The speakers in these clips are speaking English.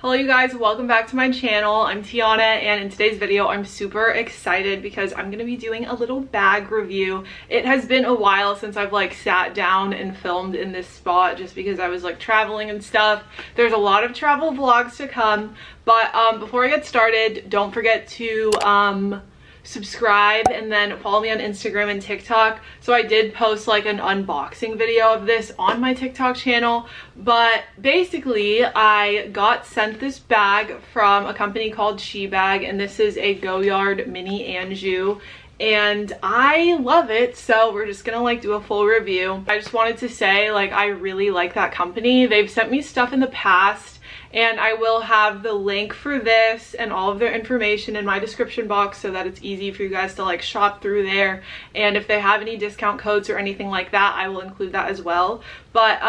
Hello you guys, welcome back to my channel. I'm Tiana, and in today's video I'm super excited because I'm going to be doing a little bag review. It has been a while since I've sat down and filmed in this spot just because I was traveling and stuff. There's a lot of travel vlogs to come, but before I get started, don't forget to subscribe and then follow me on Instagram and TikTok. So I did post an unboxing video of this on my TikTok channel, but basically I got sent this bag from a company called Shebag, and this is a GOYARD mini ANJOU, and I love it, so we're just gonna do a full review. I just wanted to say I really like that company. They've sent me stuff in the past, and I will have the link for this and all of their information in my description box so that it's easy for you guys to shop through there. And if they have any discount codes or anything like that, I will include that as well. But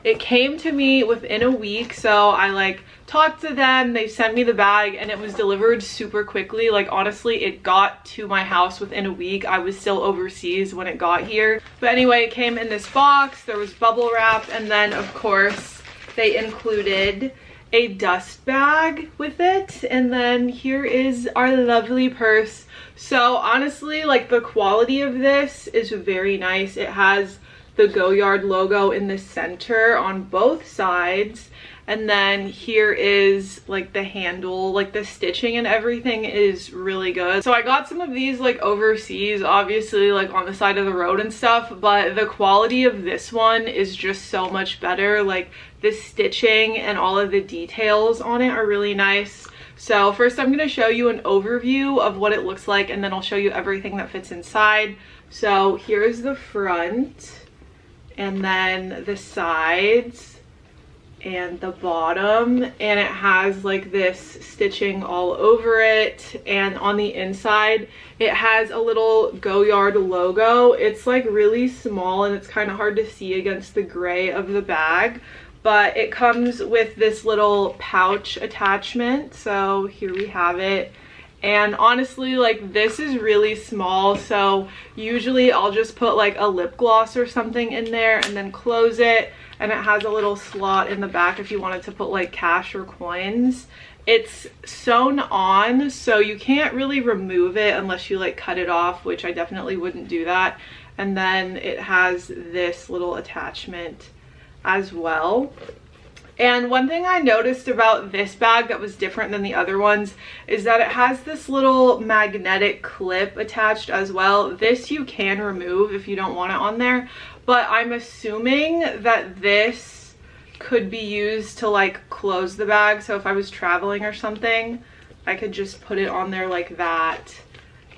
it came to me within a week, so I talked to them, they sent me the bag, and it was delivered super quickly. Honestly, it got to my house within a week. I was still overseas when it got here. But anyway, it came in this box, there was bubble wrap, and then of course they included a dust bag with it, and then here is our lovely purse. So honestly, the quality of this is very nice. It has the GOYARD logo in the center on both sides, and then here is the handle, the stitching and everything is really good. So I got some of these overseas, obviously on the side of the road and stuff, but the quality of this one is just so much better. The stitching and all of the details on it are really nice. So first I'm going to show you an overview of what it looks like, and then I'll show you everything that fits inside. So here's the front, and then the sides and the bottom, and it has this stitching all over it, and on the inside it has a little GOYARD logo. It's really small and it's kind of hard to see against the gray of the bag, but it comes with this little pouch attachment. So here we have it, and honestly this is really small, so usually I'll just put a lip gloss or something in there and then close it. And it has a little slot in the back if you wanted to put cash or coins. It's sewn on, so you can't really remove it unless you cut it off, which I definitely wouldn't do that. And then it has this little attachment as well. And one thing I noticed about this bag that was different than the other ones is that it has this little magnetic clip attached as well. This you can remove if you don't want it on there, but I'm assuming that this could be used to close the bag. So if I was traveling or something, I could just put it on there like that,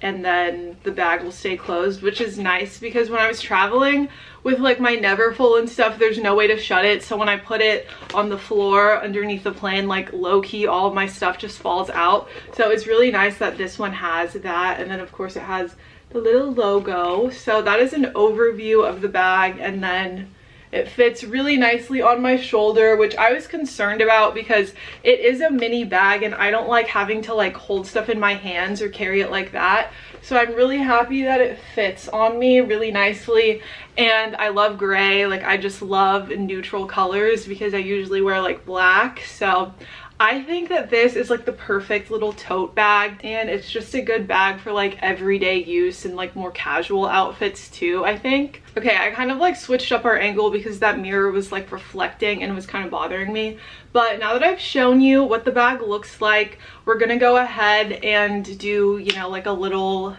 and then the bag will stay closed, which is nice because when I was traveling with my Neverfull and stuff, there's no way to shut it. So when I put it on the floor underneath the plane, low-key all of my stuff just falls out. So it's really nice that this one has that. And then of course it has the little logo. So that is an overview of the bag, and then it fits really nicely on my shoulder, which I was concerned about because it is a mini bag and I don't like having to hold stuff in my hands or carry it like that. So I'm really happy that it fits on me really nicely. And I love gray. I just love neutral colors because I usually wear black. So I think that this is the perfect little tote bag, and it's just a good bag for everyday use and more casual outfits too, I think. Okay, I kind of switched up our angle because that mirror was reflecting and it was kind of bothering me. But now that I've shown you what the bag looks like, we're gonna go ahead and do, a little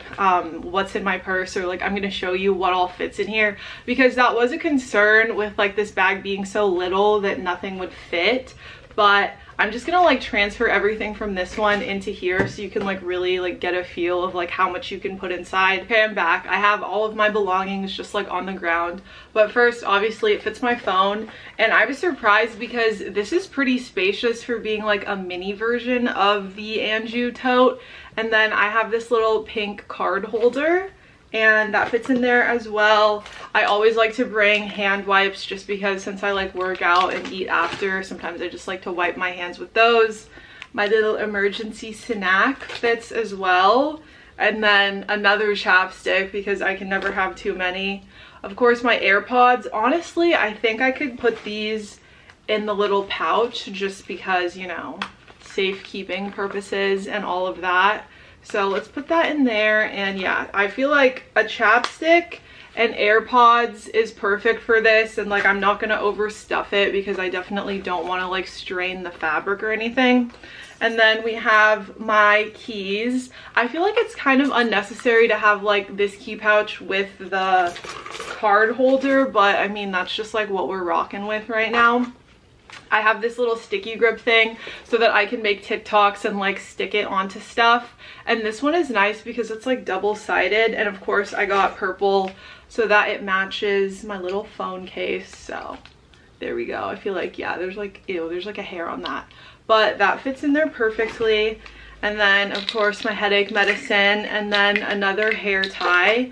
what's in my purse, or I'm gonna show you what all fits in here, because that was a concern with this bag being so little that nothing would fit. But I'm just gonna transfer everything from this one into here so you can really get a feel of how much you can put inside. Okay, I'm back. I have all of my belongings just on the ground, but first obviously it fits my phone, and I was surprised because this is pretty spacious for being a mini version of the ANJOU tote. And then I have this little pink card holder, and that fits in there as well. I always like to bring hand wipes just because since I work out and eat after, sometimes I just like to wipe my hands with those. My little emergency snack fits as well, and then another chapstick because I can never have too many. Of course, my AirPods. Honestly, I think I could put these in the little pouch just because, you know, safekeeping purposes and all of that. So let's put that in there. And yeah, I feel like a chapstick and AirPods is perfect for this, and like I'm not gonna overstuff it because I definitely don't want to like strain the fabric or anything. And then we have my keys. I feel like it's kind of unnecessary to have like this key pouch with the card holder, but I mean that's just like what we're rocking with right now. I have this little sticky grip thing so that I can make TikToks and like stick it onto stuff. And this one is nice because it's like double-sided, and of course I got purple so that it matches my little phone case. So there we go. I feel like, yeah, there's like, ew, there's like a hair on that, but that fits in there perfectly. And then of course my headache medicine, and then another hair tie.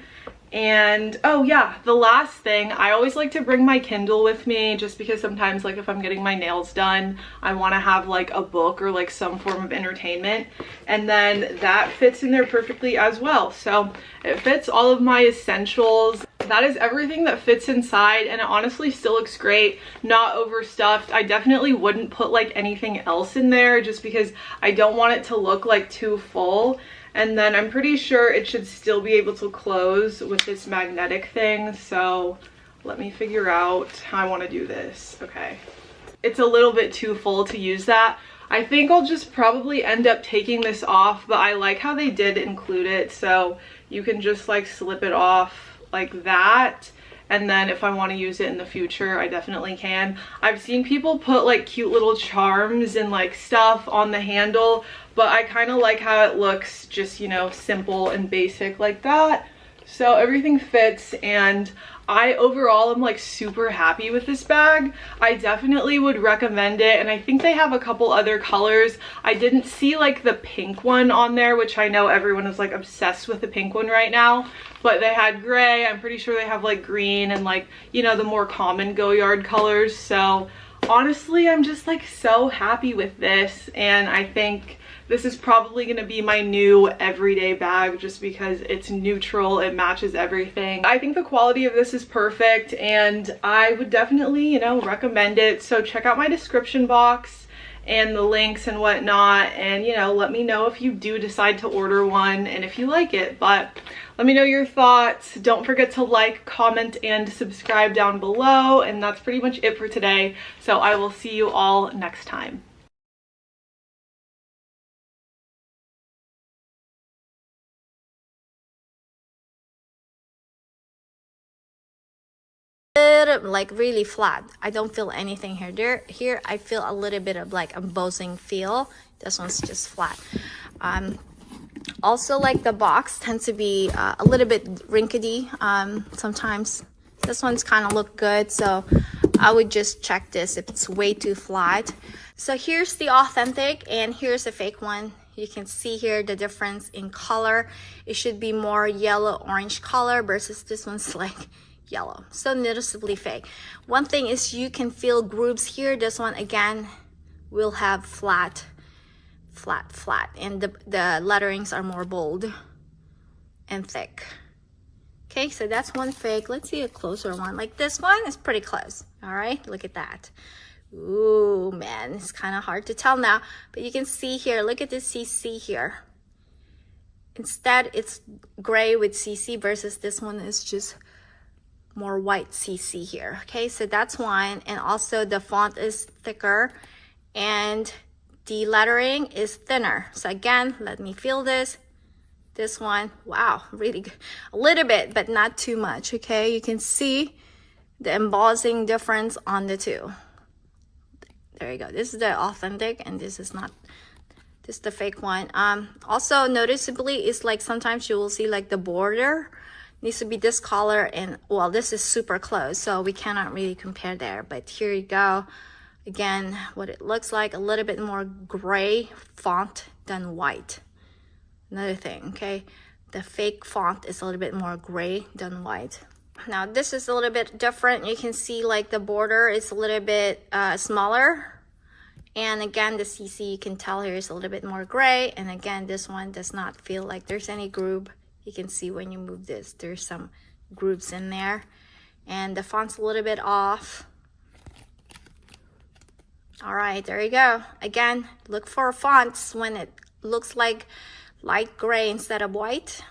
And oh yeah, the last thing, I always like to bring my Kindle with me just because sometimes like if I'm getting my nails done, I want to have like a book or like some form of entertainment, and then that fits in there perfectly as well. So it fits all of my essentials. That is everything that fits inside, and it honestly still looks great, not overstuffed. I definitely wouldn't put like anything else in there just because I don't want it to look like too full. And then I'm pretty sure it should still be able to close with this magnetic thing. So let me figure out how I want to do this. Okay. It's a little bit too full to use that. I think I'll just probably end up taking this off, but I like how they did include it. So you can just like slip it off like that. And then if I want to use it in the future, I definitely can. I've seen people put like cute little charms and like stuff on the handle, but I kind of like how it looks just, you know, simple and basic like that. So everything fits, and I overall am like super happy with this bag. I definitely would recommend it, and I think they have a couple other colors. I didn't see like the pink one on there, which I know everyone is like obsessed with the pink one right now, but they had gray. I'm pretty sure they have like green and like, you know, the more common GOYARD colors. So honestly, I'm just like so happy with this, and I think this is probably going to be my new everyday bag just because it's neutral, it matches everything. I think the quality of this is perfect, and I would definitely, you know, recommend it. So check out my description box and the links and whatnot, and you know, let me know if you do decide to order one and if you like it. But let me know your thoughts. Don't forget to like, comment, and subscribe down below, and that's pretty much it for today. So I will see you all next time. Like really flat. I don't feel anything here. Here I feel a little bit of like embossing feel. This one's just flat. Also, like the box tends to be a little bit wrinkly sometimes. This one's kind of look good, so I would just check this if it's way too flat. So here's the authentic and here's the fake one. You can see here the difference in color. It should be more yellow orange color versus this one's like yellow, so noticeably fake. One thing is you can feel grooves here. This one again will have flat, and the letterings are more bold and thick. Okay, so that's one fake. Let's see a closer one. Like this one is pretty close. All right, look at that. Ooh man, it's kind of hard to tell now, but you can see here, look at the CC here. Instead it's gray with CC versus this one is just more white CC here. Okay, so that's one. And also the font is thicker and the lettering is thinner. So again, let me feel this. This one, wow, really good. A little bit, but not too much. Okay, you can see the embossing difference on the two. There you go. This is the authentic, and this is not. This is the fake one. Also noticeably, it's like sometimes you will see like the border needs to be this color, and well, this is super close, so we cannot really compare there. But here you go. Again, what it looks like, a little bit more gray font than white. Another thing, okay, the fake font is a little bit more gray than white. Now this is a little bit different. You can see like the border is a little bit smaller, and again the CC you can tell here is a little bit more gray, and again this one does not feel like there's any groove. You can see when you move this, there's some grooves in there, and the font's a little bit off. All right, there you go. Again, look for fonts when it looks like light gray instead of white.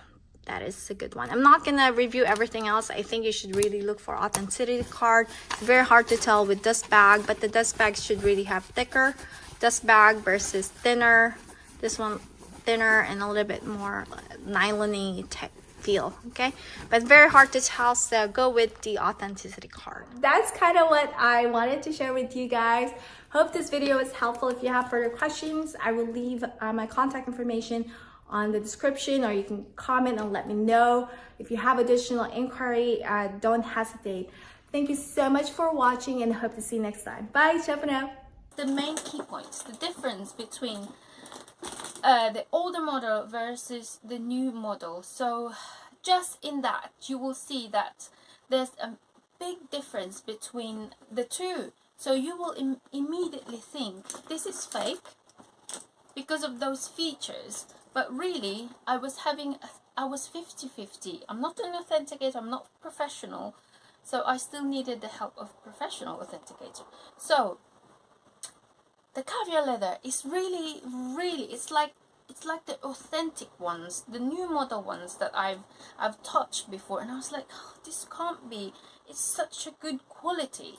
That is a good one. I'm not gonna review everything else. I think you should really look for authenticity card. It's very hard to tell with dust bag, but the dust bag should really have thicker dust bag versus thinner. This one thinner and a little bit more nylon-y type feel, okay? But very hard to tell, so go with the authenticity card. That's kind of what I wanted to share with you guys. Hope this video was helpful. If you have further questions, I will leave my contact information on the description, or you can comment and let me know. If you have additional inquiry, don't hesitate. Thank you so much for watching and hope to see you next time. Bye, ciao for now. The main key points, the difference between the older model versus the new model. So just in that, you will see that there's a big difference between the two. So you will immediately think this is fake because of those features. But really, I was 50-50. I'm not an authenticator, I'm not professional. So I still needed the help of professional authenticator. So the caviar leather is really, it's like the authentic ones, the new model ones that I've touched before, and I was like, oh, this can't be. It's such a good quality.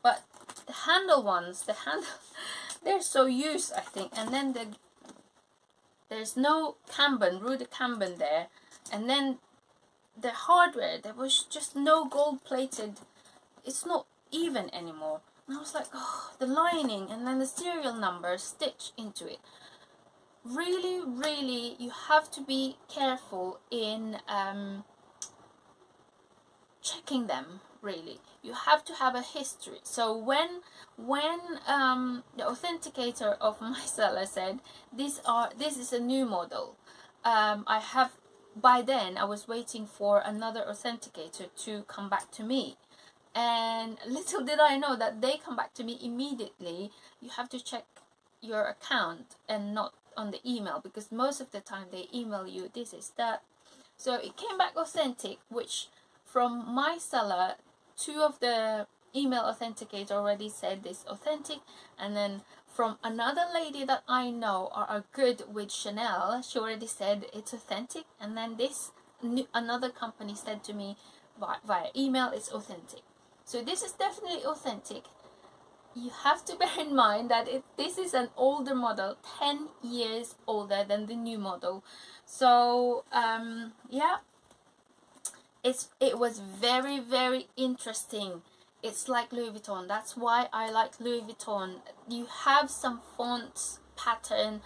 But the handle ones, they're so used, I think. And then there's no camben, rude camben there, and then the hardware, there was just no gold plated. It's not even anymore. And I was like, oh, the lining and then the serial number stitched into it. Really, really, you have to be careful in checking them. Really, you have to have a history. So when the authenticator of my seller said this is a new model, by then I was waiting for another authenticator to come back to me. And little did I know that they come back to me immediately. You have to check your account and not on the email, because most of the time they email you this is that. So it came back authentic, which from my seller, 2 of the email authenticator already said this authentic, and then from another lady that I know are good with Chanel, she already said it's authentic, and then another company said to me via email it's authentic. So this is definitely authentic. You have to bear in mind that this is an older model, 10 years older than the new model. So yeah, it was very, very interesting. It's like Louis Vuitton. That's why I like Louis Vuitton. You have some fonts, pattern,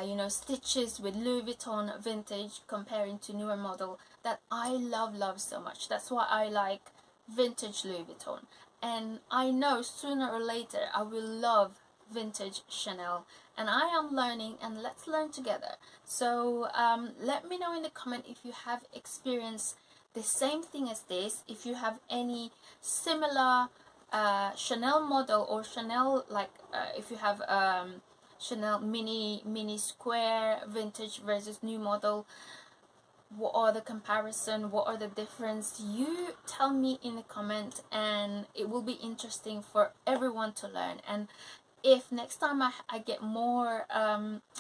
you know, stitches with Louis Vuitton vintage comparing to newer model that I love so much. That's why I like vintage Louis Vuitton. And I know sooner or later I will love vintage Chanel, and I am learning, and let's learn together. So let me know in the comment if you have experienced the same thing as this, if you have any similar Chanel model or Chanel, like if you have Chanel mini square vintage versus new model. What are the comparison, what are the difference? You tell me in the comment, and it will be interesting for everyone to learn. And if next time I get more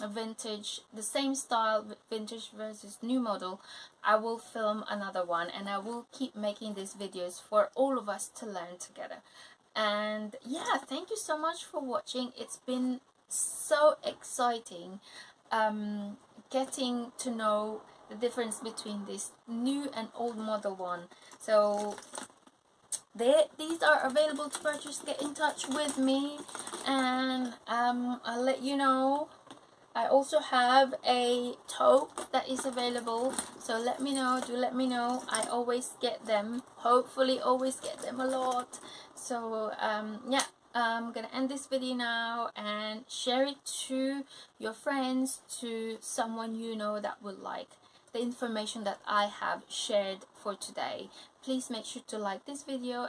vintage, the same style, vintage versus new model, I will film another one, and I will keep making these videos for all of us to learn together. And yeah, thank you so much for watching. It's been so exciting getting to know the difference between this new and old model one. So these are available to purchase. Get in touch with me, and I'll let you know. I also have a tote that is available, so let me know, do let me know. I always get them, hopefully always get them a lot. So yeah, I'm gonna end this video now, and share it to your friends, to someone you know that would like the information that I have shared for today. Please make sure to like this video